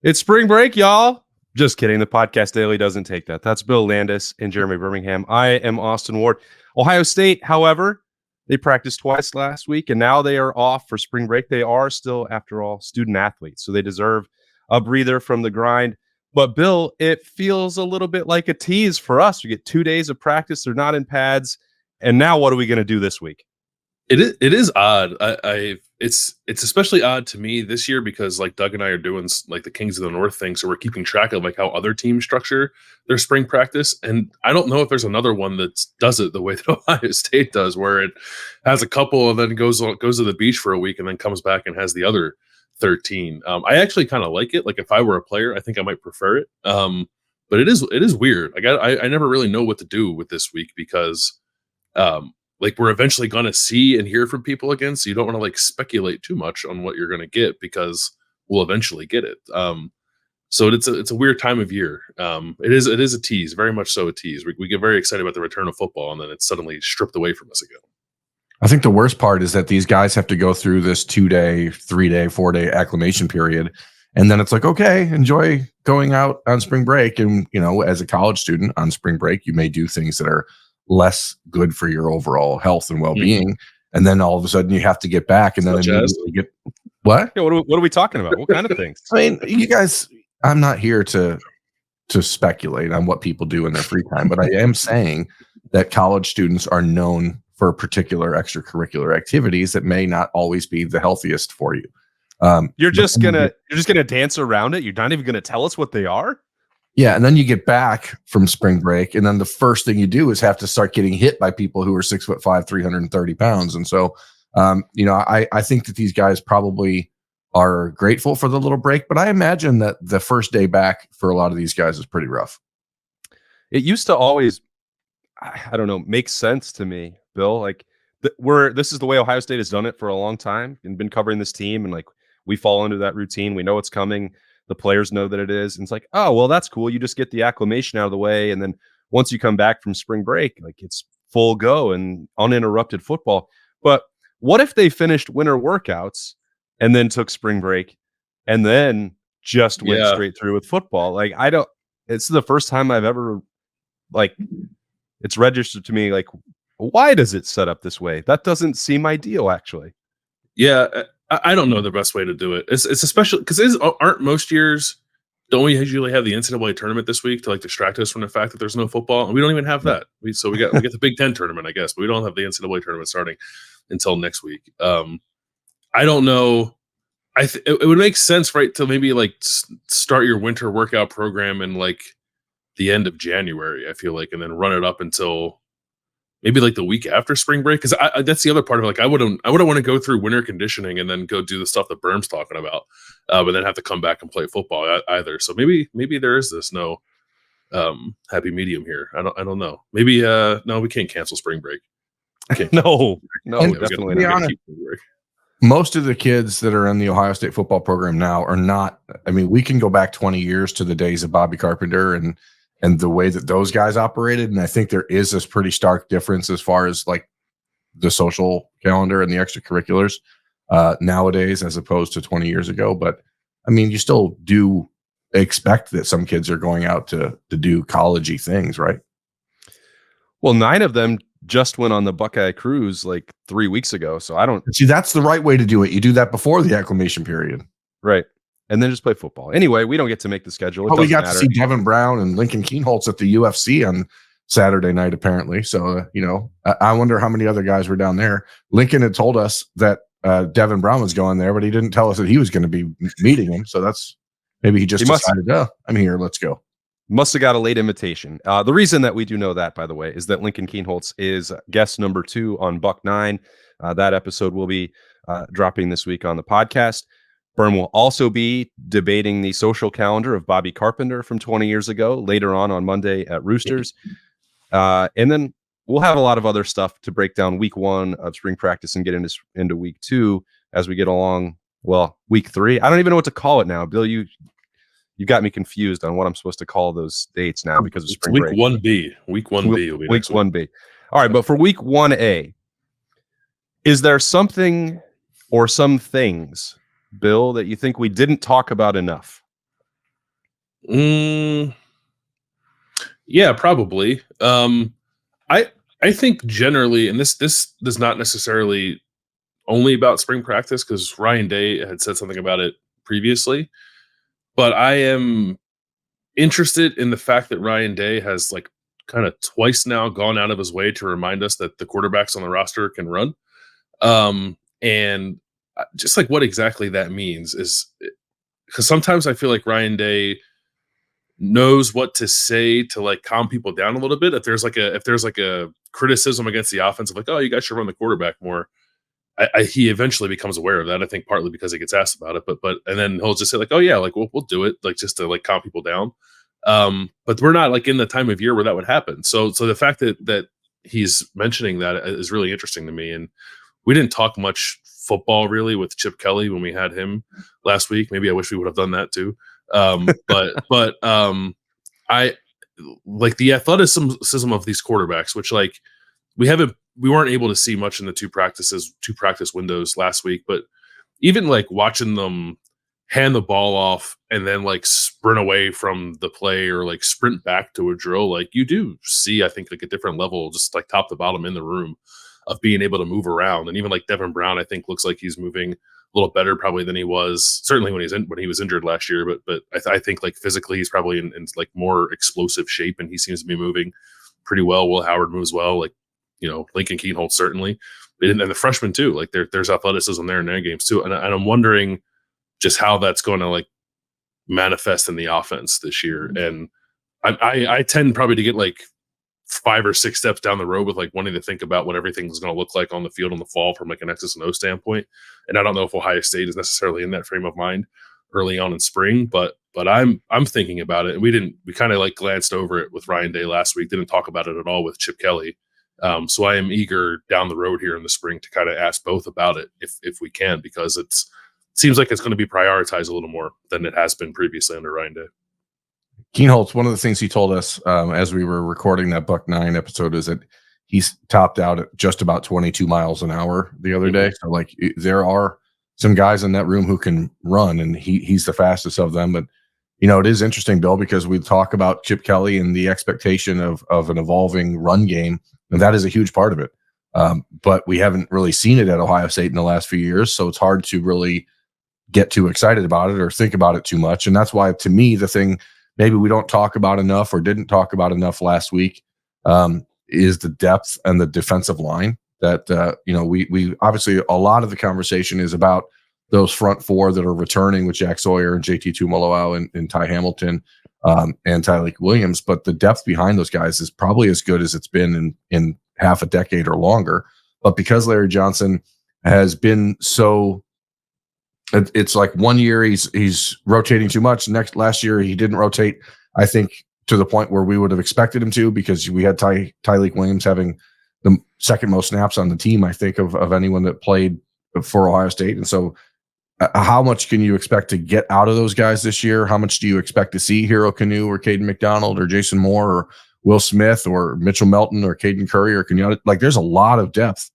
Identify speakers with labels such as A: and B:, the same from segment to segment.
A: It's spring break, y'all. Just kidding. The podcast daily doesn't take that. That's Bill Landis and Jeremy Birmingham. I am Austin Ward. Ohio State, however, they practiced twice last week, and now they are off for spring break. They are still, after all, student athletes, so they deserve a breather from the grind. But, Bill, it feels a little bit like a tease for us. We get 2 days of practice. They're not in pads. And now what are we going to do this week?
B: It is odd. It's especially odd to me this year because like Doug and I are doing like the Kings of the North thing, so we're keeping track of like how other teams structure their spring practice. And I don't know if there's another one that does it the way that Ohio State does, where it has a couple and then goes to the beach for a week and then comes back and has the other 13. I actually kind of like it. Like if I were a player, I think I might prefer it. But it is weird. Like I never really know what to do with this week because like we're eventually going to see and hear from people again. So you don't want to like speculate too much on what you're going to get because we'll eventually get it. So it's a weird time of year. It is a tease, very much so a tease. We get very excited about the return of football and then it's suddenly stripped away from us again.
C: I think the worst part is that these guys have to go through this 2-day, 3-day, 4-day acclimation period. And then it's like, okay, enjoy going out on spring break. And, you know, as a college student on spring break, you may do things that are less good for your overall health and well-being. Mm-hmm. And then all of a sudden you have to get back and then immediately get what?
A: Yeah, what are we talking about? What kind of things?
C: I mean, you guys, I'm not here to speculate on what people do in their free time, but I am saying that college students are known for particular extracurricular activities that may not always be the healthiest for you.
A: You're just gonna dance around it. You're not even gonna tell us what they are.
C: Yeah, and then you get back from spring break, and then the first thing you do is have to start getting hit by people who are 6'5", 330 pounds. And so, I think that these guys probably are grateful for the little break, but I imagine that the first day back for a lot of these guys is pretty rough.
A: It used to always, I don't know, make sense to me, Bill. Like this is the way Ohio State has done it for a long time and been covering this team, and like we fall into that routine. We know it's coming. The players know that it is. And it's like, oh, well, that's cool. You just get the acclimation out of the way. And then once you come back from spring break, like it's full go and uninterrupted football. But what if they finished winter workouts and then took spring break and then just went straight through with football? Like, it's the first time I've ever, like, it's registered to me, like, why does it set up this way? That doesn't seem ideal, actually.
B: Yeah. I don't know the best way to do it. It's especially because aren't most years, don't we usually have the NCAA tournament this week to like distract us from the fact that there's no football? And we don't even have that. We get the Big Ten tournament, I guess, but we don't have the NCAA tournament starting until next week. I don't know. It would make sense, right, to maybe like start your winter workout program in like the end of January, I feel like, and then run it up until maybe like the week after spring break, because that's the other part of it. Like I wouldn't want to go through winter conditioning and then go do the stuff that Berm's talking about, but then have to come back and play football either. So maybe there is this no happy medium here. I don't know. Maybe no, we can't cancel spring break.
A: No, definitely not.
C: Most of the kids that are in the Ohio State football program now are not. I mean, we can go back 20 years to the days of Bobby Carpenter and the way that those guys operated. And I think there is this pretty stark difference as far as like the social calendar and the extracurriculars nowadays, as opposed to 20 years ago. But I mean, you still do expect that some kids are going out to do college-y things, right?
A: Well, 9 of them just went on the Buckeye cruise like 3 weeks ago. So I don't
C: see, that's the right way to do it. You do that before the acclimation period.
A: Right. And then just play football. Anyway, we don't get to make the schedule.
C: We got to see Devin Brown and Lincoln Kienholz at the UFC on Saturday night, apparently. So, I wonder how many other guys were down there. Lincoln had told us that Devin Brown was going there, but he didn't tell us that he was going to be meeting him. So maybe he decided, I'm here, let's go.
A: Must have got a late invitation. The reason that we do know that, by the way, is that Lincoln Kienholz is guest number 2 on Buck 9. That episode will be dropping this week on the podcast. Berm will also be debating the social calendar of Bobby Carpenter from 20 years ago later on Monday at Roosters. And then we'll have a lot of other stuff to break down week 1 of spring practice and get into week 2 as we get along. Well, week 3. I don't even know what to call it now. Bill, you got me confused on what I'm supposed to call those dates now because of spring break.
B: Week 1B. Week 1B will be
A: week 1B. All right, but for week 1A, is there something or some things, Bill, that you think we didn't talk about enough?
B: Yeah, probably. I think generally, and this does not necessarily only about spring practice, because Ryan Day had said something about it previously, but I am interested in the fact that Ryan Day has like kind of twice now gone out of his way to remind us that the quarterbacks on the roster can run. And just like what exactly that means is because sometimes I feel like Ryan Day knows what to say to like calm people down a little bit. If there's like a criticism against the offense of like, oh, you guys should run the quarterback more. He eventually becomes aware of that. I think partly because he gets asked about it, but and then he'll just say like, oh yeah, like we'll do it, like just to like calm people down. But we're not like in the time of year where that would happen. So the fact that he's mentioning that is really interesting to me. And we didn't talk much football really with Chip Kelly when we had him last week. Maybe I wish we would have done that too. I like the athleticism of these quarterbacks, which like we weren't able to see much in the two practice windows last week, but even like watching them hand the ball off and then like sprint away from the play or like sprint back to a drill, like you do see, I think, like a different level, just like top to bottom in the room of being able to move around. And even like Devin Brown, I think looks like he's moving a little better probably than he was certainly when he was injured last year. But I think like physically he's probably in like more explosive shape, and he seems to be moving pretty well. Will Howard moves well, like Lincoln Keenholz certainly, and the freshmen too. Like there's athleticism there in their games too, and I'm wondering just how that's going to like manifest in the offense this year. And I tend probably to get like 5 or 6 steps down the road with like wanting to think about what everything's going to look like on the field in the fall from like an X's and O standpoint. And I don't know if Ohio State is necessarily in that frame of mind early on in spring, but I'm thinking about it. And we kind of like glanced over it with Ryan Day last week, didn't talk about it at all with Chip Kelly. So I am eager down the road here in the spring to kind of ask both about it if we can, because it seems like it's going to be prioritized a little more than it has been previously under Ryan Day.
C: Keenholz, one of the things he told us as we were recording that Buck 9 episode is that he's topped out at just about 22 miles an hour the other day. So like there are some guys in that room who can run, and he's the fastest of them. But it is interesting, Bill, because we talk about Chip Kelly and the expectation of an evolving run game, and that is a huge part of it. But we haven't really seen it at Ohio State in the last few years, so it's hard to really get too excited about it or think about it too much. And that's why, to me, the thing maybe we don't talk about enough or didn't talk about enough last week is the depth and the defensive line. That we obviously, a lot of the conversation is about those front four that are returning with Jack Sawyer and JT Tuimoloau and Ty Hamilton and Tyleik Williams, but the depth behind those guys is probably as good as it's been in half a decade or longer. But because Larry Johnson has been so, it's like 1 year he's rotating too much. Last year he didn't rotate, I think, to the point where we would have expected him to, because we had Tyleik Williams having the second most snaps on the team, I think, of anyone that played for Ohio State. And so how much can you expect to get out of those guys this year? How much do you expect to see Hero Kanu or Caden McDonald or Jason Moore or Will Smith or Mitchell Melton or Caden Curry or Kenyatta? Like there's a lot of depth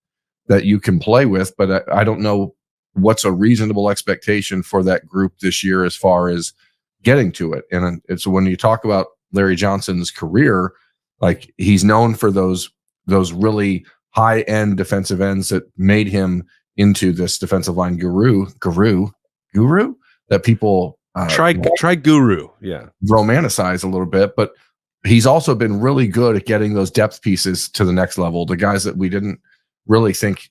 C: that you can play with, but I don't know what's a reasonable expectation for that group this year as far as getting to it. And it's when you talk about Larry Johnson's career, like he's known for those really high end defensive ends that made him into this defensive line guru that people
A: try guru,
C: romanticize a little bit, but he's also been really good at getting those depth pieces to the next level. The guys that we didn't really think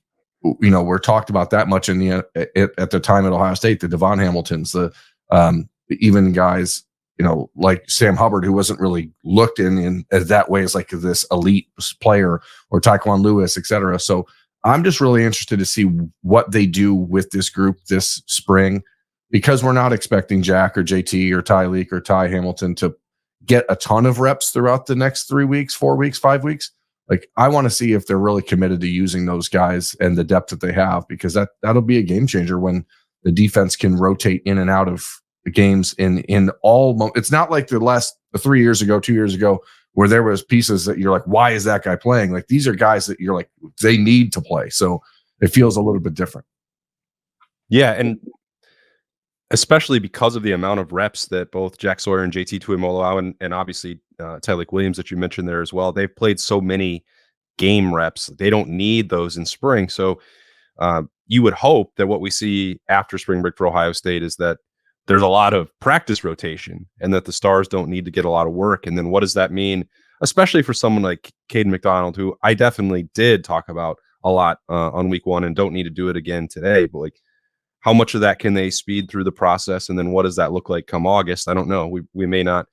C: were talked about that much in the at the time at Ohio State, the Devon Hamiltons, the even guys like Sam Hubbard, who wasn't really looked in that way as like this elite player, or Taekwon Lewis, et cetera. So I'm just really interested to see what they do with this group this spring, because we're not expecting Jack or JT or Tyleik or Ty Hamilton to get a ton of reps throughout the next 3 weeks, 4 weeks, 5 weeks. Like I want to see if they're really committed to using those guys and the depth that they have, because that'll be a game changer when the defense can rotate in and out of the games in all. It's not like the last 3 years ago, 2 years ago, where there was pieces that you're like, why is that guy playing? Like these are guys that you're like, they need to play. So it feels a little bit different.
A: Yeah. And especially because of the amount of reps that both Jack Sawyer and JT Tuimoloau and obviously Tylik Williams that you mentioned there as well. They've played so many game reps. They don't need those in spring. So you would hope that what we see after spring break for Ohio State is that there's a lot of practice rotation and that the stars don't need to get a lot of work. And then what does that mean, especially for someone like Caden McDonald, who I definitely did talk about a lot on week 1 and don't need to do it again today. But like, how much of that can they speed through the process? And then what does that look like come August? I don't know. We may not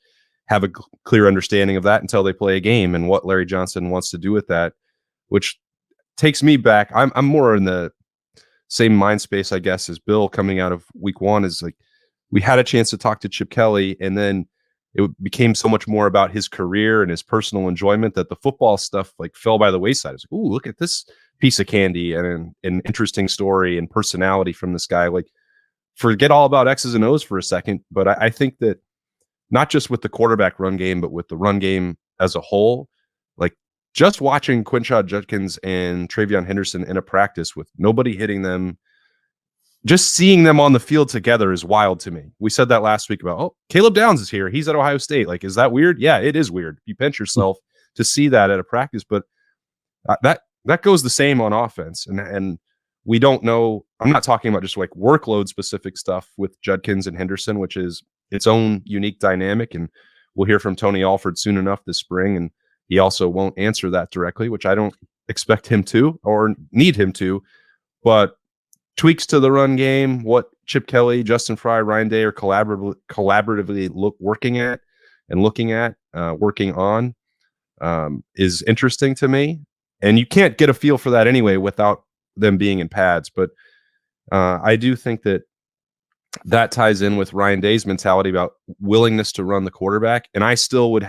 A: have a clear understanding of that until they play a game and what Larry Johnson wants to do with that, which takes me back. I'm more in the same mind space, I guess, as Bill coming out of week 1 is like, we had a chance to talk to Chip Kelly, and then it became so much more about his career and his personal enjoyment that the football stuff like fell by the wayside. It's like, ooh, look at this piece of candy and an interesting story and personality from this guy. Like, forget all about X's and O's for a second. But I think that not just with the quarterback run game, but with the run game as a whole, like just watching Quinshad Judkins and Travion Henderson in a practice with nobody hitting them, just seeing them on the field together is wild to me. We said that last week about, Caleb Downs is here. He's at Ohio State. Like, is that weird? Yeah, it is weird. You pinch yourself to see that at a practice, but that goes the same on offense. And we don't know. I'm not talking about just like workload specific stuff with Judkins and Henderson, which is its own unique dynamic. And we'll hear from Tony Alford soon enough this spring. And he also won't answer that directly, which I don't expect him to or need him to. But tweaks to the run game, what Chip Kelly, Justin Fry, Ryan Day are collaboratively working on is interesting to me. And you can't get a feel for that anyway without them being in pads. But I do think that ties in with Ryan Day's mentality about willingness to run the quarterback. And I still would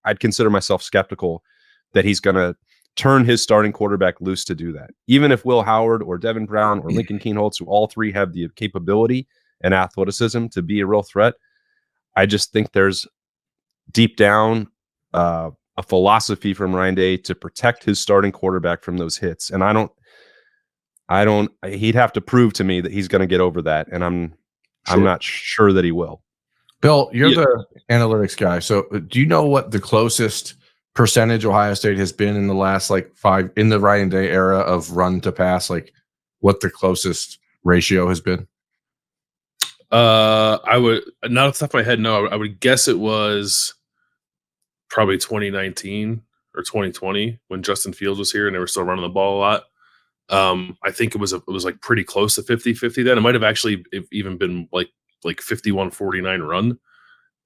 A: I'd consider myself skeptical that he's going to turn his starting quarterback loose to do that. Even if Will Howard or Devin Brown or Lincoln Keenholz, who all three have the capability and athleticism to be a real threat, I just think there's deep down a philosophy from Ryan Day to protect his starting quarterback from those hits. And he'd have to prove to me that he's going to get over that. And I'm not sure that he will.
C: Bill, you're the analytics guy. So do you know what the closest percentage Ohio State has been in the last like 5 in the Ryan Day era of run to pass, like what the closest ratio has been?
B: I would not off the top of my head. No, I would guess it was probably 2019 or 2020 when Justin Fields was here and they were still running the ball a lot. I think it was like pretty close to 50-50 then. It might have actually even been like 51-49 run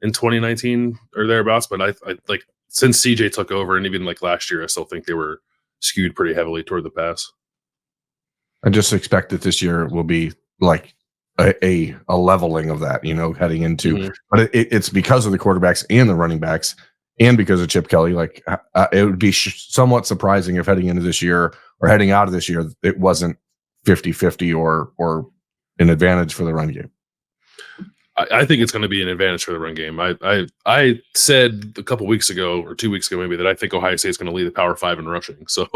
B: in 2019 or thereabouts. But I like since CJ took over and even like last year, I still think they were skewed pretty heavily toward the pass.
C: I just expect that this year will be like a leveling of that, heading into, but it's because of the quarterbacks and the running backs and because of Chip Kelly. Like it would be somewhat surprising if heading into this year or heading out of this year, it wasn't 50-50 or an advantage for the run game.
B: I think it's going to be an advantage for the run game. I said a couple weeks ago or 2 weeks ago maybe that I think Ohio State is going to lead the Power 5 in rushing. So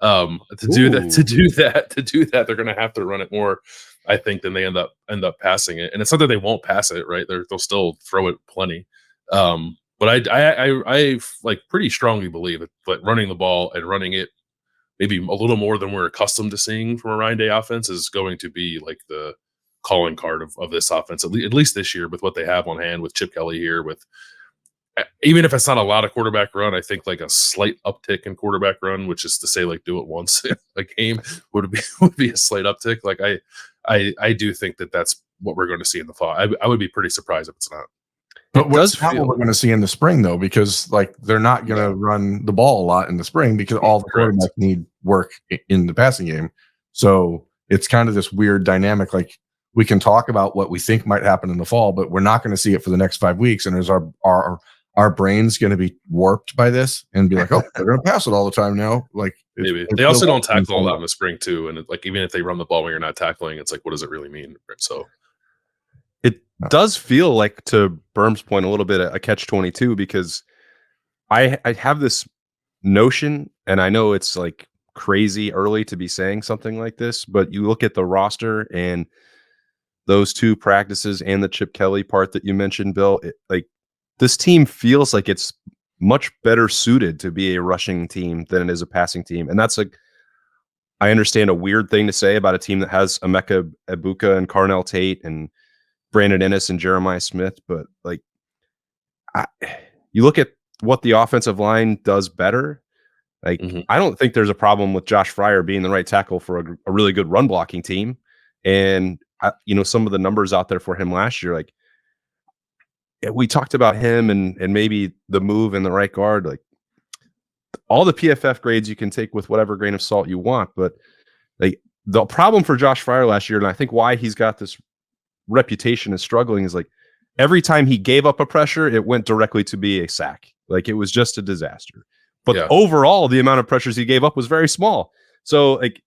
B: to do that, they're going to have to run it more, I think, than they end up passing it. And it's not that they won't pass it, right? They'll still throw it plenty. But I like pretty strongly believe that running the ball and running it maybe a little more than we're accustomed to seeing from a Ryan Day offense is going to be like the calling card of this offense, at least this year with what they have on hand with Chip Kelly here. With even if it's not a lot of quarterback run, I think like a slight uptick in quarterback run, which is to say like do it once a game would be a slight uptick. Like I do think that that's what we're going to see in the fall. I would be pretty surprised if it's not.
C: But what's not what we're going to see in the spring, though, because like they're not going to run the ball a lot in the spring because all the quarterbacks need work in the passing game. So it's kind of this weird dynamic. Like we can talk about what we think might happen in the fall, but we're not going to see it for the next 5 weeks. And is our brains going to be warped by this and be like, oh, they're going to pass it all the time now? Like
B: maybe they also don't tackle a lot in the spring too. And like even if they run the ball when you're not tackling, it's like what does it really mean? So.
A: It does feel like, to Berm's point, a little bit a catch-22 because I have this notion, and I know it's like crazy early to be saying something like this, but you look at the roster and those 2 practices and the Chip Kelly part that you mentioned, Bill, like this team feels like it's much better suited to be a rushing team than it is a passing team. And that's I understand a weird thing to say about a team that has Emeka Egbuka and Carnell Tate and Brandon Ennis and Jeremiah Smith, but like you look at what the offensive line does better. Like I don't think there's a problem with Josh Fryer being the right tackle for a really good run blocking team. And some of the numbers out there for him last year, like we talked about him and maybe the move in the right guard, like all the PFF grades you can take with whatever grain of salt you want. But like the problem for Josh Fryer last year, and I think why he's got this reputation as struggling, is like every time he gave up a pressure, it went directly to be a sack. Like it was just a disaster. But overall, the amount of pressures he gave up was very small. So like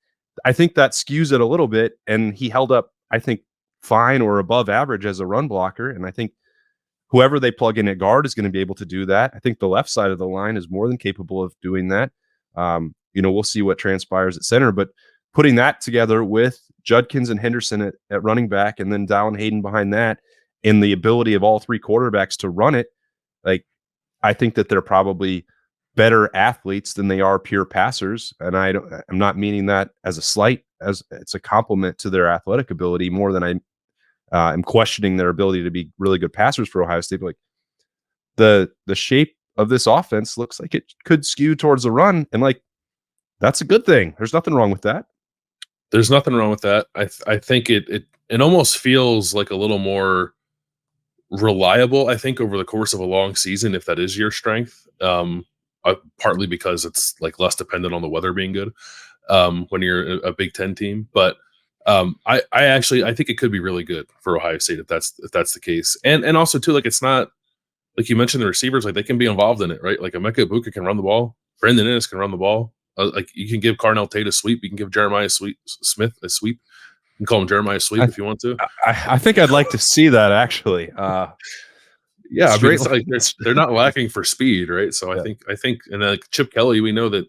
A: I think that skews it a little bit. And he held up, I think, fine or above average as a run blocker. And I think whoever they plug in at guard is going to be able to do that. I think the left side of the line is more than capable of doing that. We'll see what transpires at center, but putting that together with Judkins and Henderson at running back, and then Dallin Hayden behind that, and the ability of all 3 quarterbacks to run it, like I think that they're probably better athletes than they are pure passers. And I'm not meaning that as a slight, as it's a compliment to their athletic ability more than I'm questioning their ability to be really good passers for Ohio State. But like the shape of this offense looks like it could skew towards the run, and like that's a good thing. There's nothing wrong with that.
B: There's nothing wrong with that. I think it almost feels like a little more reliable, I think, over the course of a long season, if that is your strength. Partly because it's like less dependent on the weather being good when you're a Big Ten team. But I think it could be really good for Ohio State if that's the case. And also too, like it's not like you mentioned the receivers, like they can be involved in it, right? Like Emeka Egbuka can run the ball, Brandon Ennis can run the ball. Like you can give Carnell Tate a sweep, you can give Jeremiah Smith a sweep. You can call him Jeremiah Sweep if you want to.
A: I think I'd like to see that actually.
B: Yeah, I mean, it's like they're not lacking for speed, right? So I think, and like Chip Kelly, we know that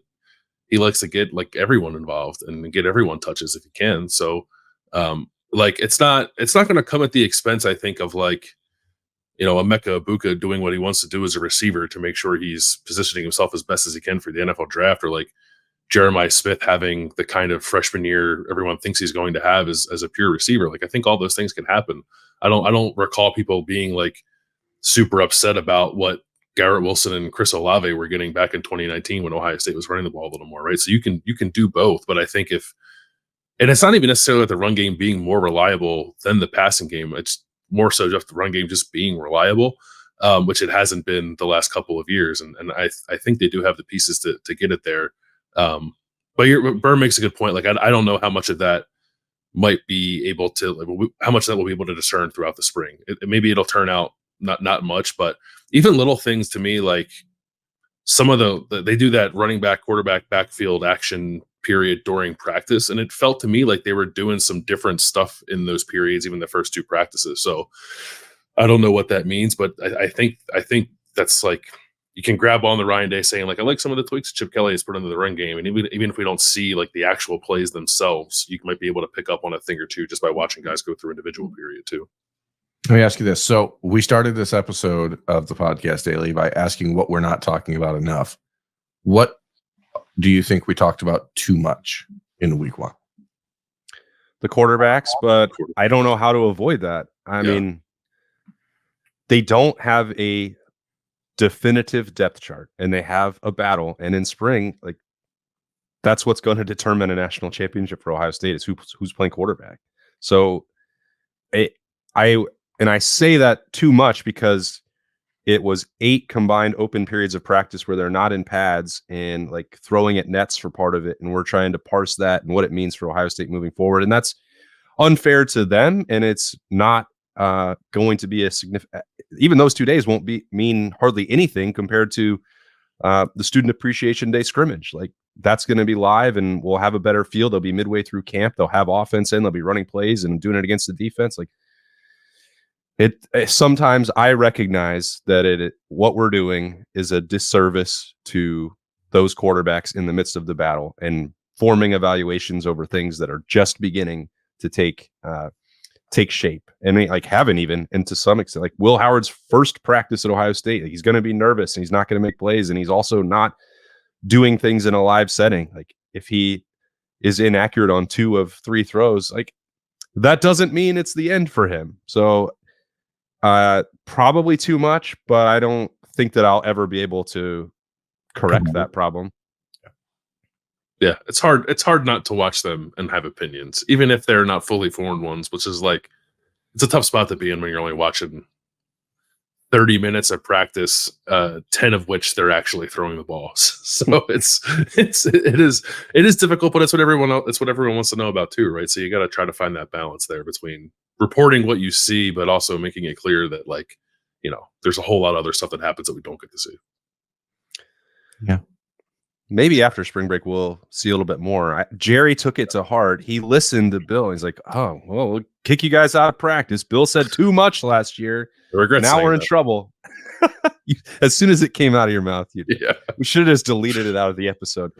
B: he likes to get like everyone involved and get everyone touches if he can. So, like it's not going to come at the expense, I think, of like Emeka Egbuka doing what he wants to do as a receiver to make sure he's positioning himself as best as he can for the NFL draft, or like Jeremiah Smith having the kind of freshman year everyone thinks he's going to have as a pure receiver. Like I think all those things can happen. I don't recall people being like super upset about what Garrett Wilson and Chris Olave were getting back in 2019 when Ohio State was running the ball a little more, right? So you can do both, but I think and it's not even necessarily the run game being more reliable than the passing game. It's more so just the run game just being reliable, which it hasn't been the last couple of years. And I think they do have the pieces to get it there. But Burr makes a good point. Like I don't know how much of that might be able to, like, how much of that we'll be able to discern throughout the spring. Maybe it'll turn out not much, but even little things to me, like some of they do that running back quarterback backfield action period during practice, and it felt to me like they were doing some different stuff in those periods, even the first 2 practices. So I don't know what that means, but I think that's like you can grab on the Ryan Day saying like I like some of the tweaks Chip Kelly has put into the run game, and even if we don't see like the actual plays themselves, you might be able to pick up on a thing or two just by watching guys go through individual period too.
C: Let me ask you this. So we started this episode of the podcast daily by asking what we're not talking about enough. What do you think we talked about too much in week 1?
A: The quarterbacks, but I don't know how to avoid that. I mean, they don't have a definitive depth chart, and they have a battle. And in spring, like that's what's going to determine a national championship for Ohio State is who's playing quarterback. So I say that too much because it was 8 combined open periods of practice where they're not in pads and like throwing at nets for part of it. And we're trying to parse that and what it means for Ohio State moving forward. And that's unfair to them. And it's not going to be a significant, even those 2 days won't mean hardly anything compared to the Student Appreciation Day scrimmage. Like that's going to be live and we'll have a better feel. They'll be midway through camp. They'll have offense in, they'll be running plays and doing it against the defense. Like sometimes I recognize that what we're doing is a disservice to those quarterbacks in the midst of the battle and forming evaluations over things that are just beginning to take take shape, and they like haven't even, and to some extent, like Will Howard's first practice at Ohio State, he's going to be nervous and he's not going to make plays, and he's also not doing things in a live setting. Like if he is inaccurate on 2 of 3 throws, like that doesn't mean it's the end for him. So probably too much, but I don't think that I'll ever be able to correct that problem.
B: Yeah, it's hard. It's hard not to watch them and have opinions, even if they're not fully formed ones, which is like, it's a tough spot to be in when you're only watching 30 minutes of practice, 10 of which they're actually throwing the balls. So it is difficult, but it's what everyone wants to know about too, right? So you got to try to find that balance there between reporting what you see, but also making it clear that, like, you know, there's a whole lot of other stuff that happens that we don't get to see.
C: Yeah.
A: Maybe after spring break, we'll see a little bit more. Jerry took it to heart. He listened to Bill. He's like, oh, well, we'll kick you guys out of practice. Bill said too much last year. Now we're in trouble. As soon as it came out of your mouth, we should have just deleted it out of the episode.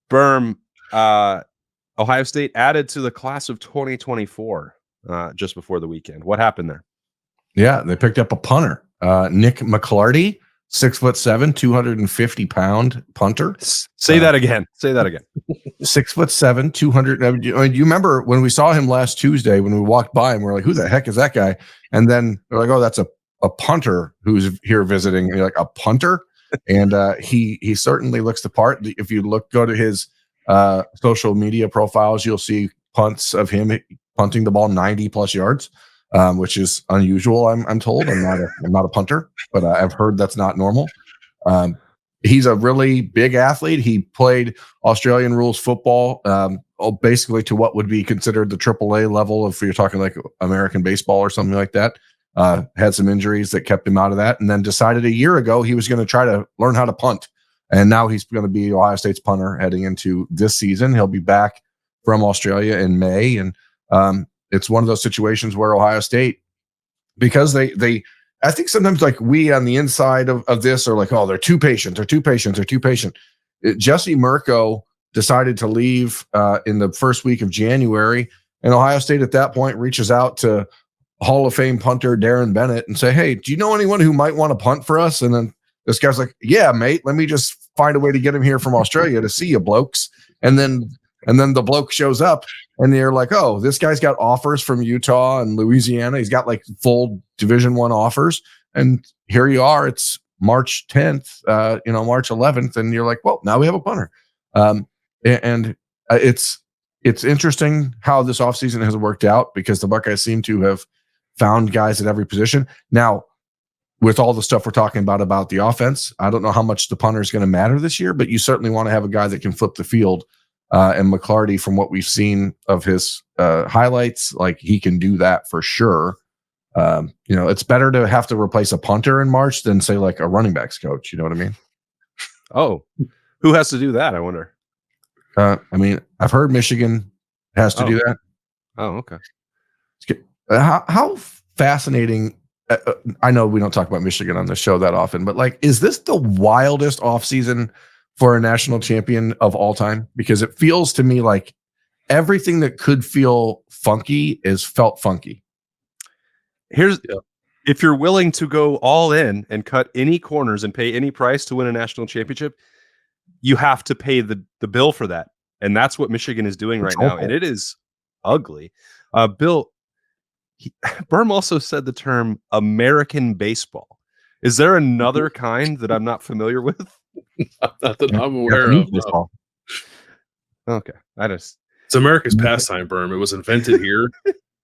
A: Berm, Ohio State added to the class of 2024 just before the weekend. What happened there?
C: Yeah, they picked up a punter, Nick McClarty. 6'7", 250-pound punter.
A: Say that again.
C: 6'7", 200. You remember when we saw him last Tuesday when we walked by and we're like, "Who the heck is that guy?" And then they're like, "Oh, that's a punter who's here visiting." And you're like, "A punter?" And he certainly looks the part. If you go to his social media profiles, you'll see punts of him punting the ball 90 plus yards. Which is unusual. I'm told. I'm not a punter, but I've heard that's not normal. He's a really big athlete. He played Australian rules football, basically to what would be considered the AAA level if you're talking like American baseball or something like that. Had some injuries that kept him out of that, and then decided a year ago he was going to try to learn how to punt. And now he's going to be Ohio State's punter heading into this season. He'll be back from Australia in May, and it's one of those situations where Ohio State, because they I think sometimes like we on the inside of this are like, oh, they're too patient. Jesse Mirko decided to leave in the first week of January, and Ohio State at that point reaches out to Hall of Fame punter Darren Bennett and say, "Hey, do you know anyone who might want to punt for us?" And then this guy's like, "Yeah, mate, let me just find a way to get him here from Australia to see you blokes." And then the bloke shows up, and they're like, "Oh, this guy's got offers from Utah and Louisiana. He's got like full Division I offers." And here you are. It's March 10th, March 11th, and you're like, "Well, now we have a punter." It's interesting how this offseason has worked out because the Buckeyes seem to have found guys at every position. Now, with all the stuff we're talking about the offense, I don't know how much the punter is going to matter this year, but you certainly want to have a guy that can flip the field. And McClarty, from what we've seen of his highlights, like he can do that for sure. It's better to have to replace a punter in March than say like a running backs coach. You know what I mean?
A: Oh, who has to do that? I wonder.
C: I've heard Michigan has to do that.
A: Oh, okay.
C: How fascinating. I know we don't talk about Michigan on the show that often, but like, is this the wildest offseason for a national champion of all time? Because it feels to me like everything that could feel funky is felt funky.
A: If you're willing to go all in and cut any corners and pay any price to win a national championship, you have to pay the bill for that. And that's what Michigan is doing right now. And it is ugly. Bill, Berm also said the term American baseball. Is there another kind that I'm not familiar with?
B: Not that I'm aware of.
C: Baseball.
A: Okay.
B: It's America's pastime, Berm. It was invented here.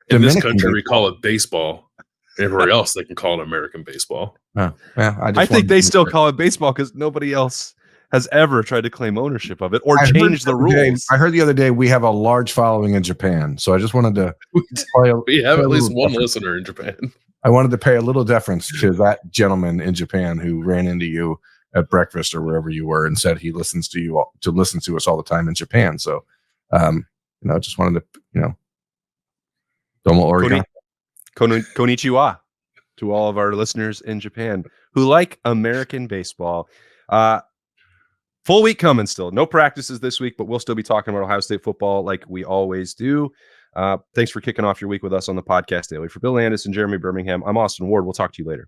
B: In this country, we call it baseball. Everywhere else, they can call it American baseball.
A: I think they still call it baseball because nobody else has ever tried to claim ownership of it or change the rules.
C: I heard the other day we have a large following in Japan, so I just wanted to.
B: We have at least one listener in Japan.
C: I wanted to pay a little deference to that gentleman in Japan who ran into you at breakfast or wherever you were and said he listens to us all the time in Japan. So, just wanted to, domo arigato.
A: Konnichiwa to all of our listeners in Japan who like American baseball. Full week coming still. No practices this week, but we'll still be talking about Ohio State football like we always do. Thanks for kicking off your week with us on the podcast daily. For Bill Landis and Jeremy Birmingham, I'm Austin Ward. We'll talk to you later.